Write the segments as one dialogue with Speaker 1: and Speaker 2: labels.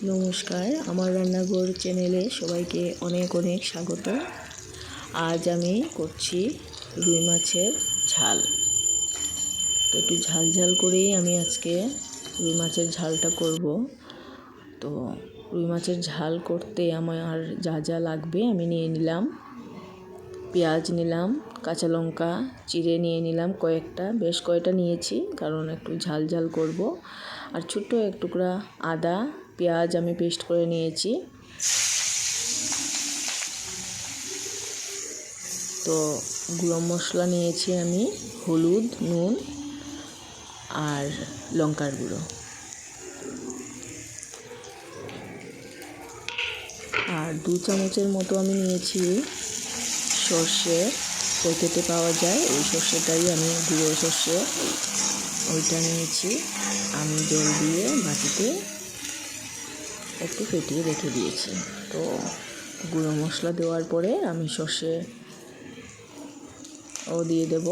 Speaker 1: নমস্কার, আমার রান্নাঘর চ্যানেলে সবাইকে অনেক অনেক স্বাগত। আজ আমি করছি রুই মাছের ঝাল। তো একটু ঝাল ঝাল করেই আমি আজকে রুই মাছের ঝালটা করব। তো রুই মাছের ঝাল করতে আমার যা যা লাগবে আমি নিয়ে নিলাম। পেঁয়াজ নিলাম, কাঁচা লঙ্কা চিড়ে নিয়ে নিলাম বেশ কয়টা নিয়েছি, কারণ একটু ঝাল ঝাল করব। আর ছোট্ট এক টুকরা আদা, পেঁয়াজ আমি পেস্ট করে নিয়েছি। তো গুঁড়ো মশলা নিয়েছি আমি, হলুদ, নুন আর লঙ্কার গুঁড়ো। আর 2 চামচের মতো আমি নিয়েছি সর্ষে, প্যাকেটে পাওয়া যায় ওই সর্ষেটাই, আমি গুঁড়ো সর্ষে ওইটা নিয়েছি। আমি জল দিয়ে বাটিতে একটু ফেটিয়ে রেখে দিয়েছি। তো গুঁড়ো মশলা দেওয়ার পরে আমি সর্ষে দিয়ে দেব।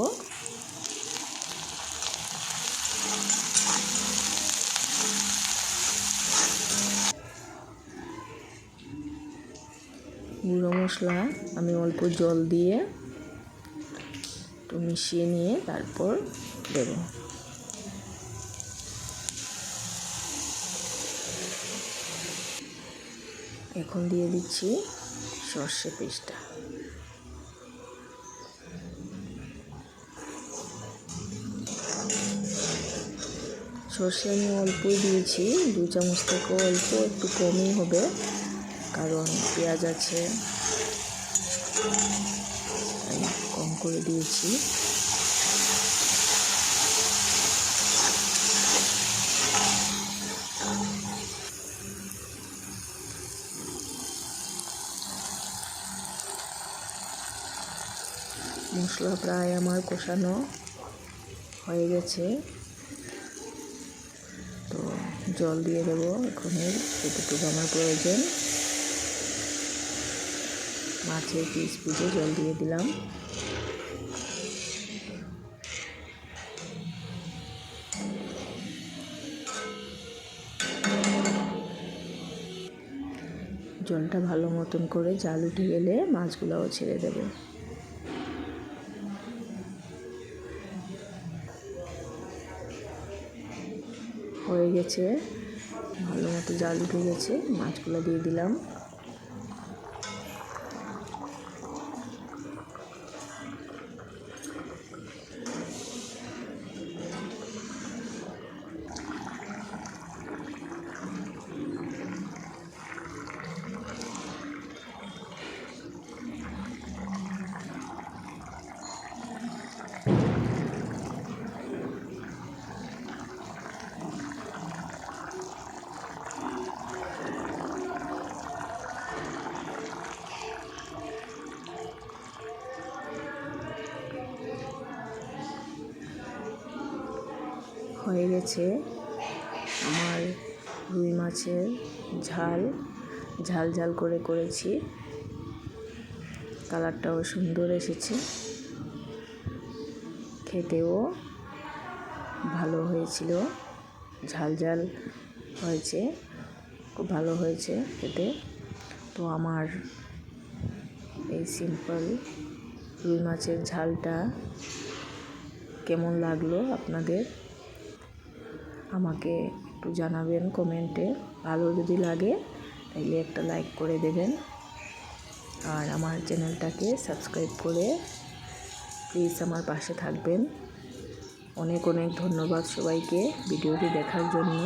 Speaker 1: গুঁড়ো মশলা আমি অল্প জল দিয়ে একটু মিশিয়ে নিয়ে তারপর দেব। এখন দিয়ে দিচ্ছি সর্ষে পেস্টটা। সর্ষে আমি অল্পই দিয়েছি, 2 চামচ থেকে অল্প একটু কমই হবে, কারণ পেঁয়াজ আছে তাই কম করে দিয়েছি। মশলা প্রায় আমার কষানো হয়ে গেছে, তো জল দিয়ে দেবো। এখন যতটুকু আমার প্রয়োজন মাছের পিস বুঝে জল দিয়ে দিলাম। জলটা ভালো মতন করে জাল উঠে গেলে মাছগুলোও ছেড়ে দেবে। হয়ে গেছে, ভালো মতো জাল উঠে গেছে, মাছগুলো দিয়ে দিলাম। হয়ে গেছে আমার রুই মাছের ঝাল। ঝাল ঝাল করে করেছি, কালারটাও সুন্দর এসেছে, খেতেও ভালো হয়েছিল। ঝাল ঝাল হয়েছে, খুব ভালো হয়েছে খেতে। তো আমার এই সিম্পল রুই মাছের ঝালটা কেমন লাগলো আপনাদের আমাকে একটু জানাবেন কমেন্টে। ভালো যদি লাগে তাহলে একটা লাইক করে দেবেন, আর আমার চ্যানেলটাকে সাবস্ক্রাইব করে প্লিজ আমার পাশে থাকবেন। অনেক অনেক ধন্যবাদ সবাইকে ভিডিওটি দেখার জন্য।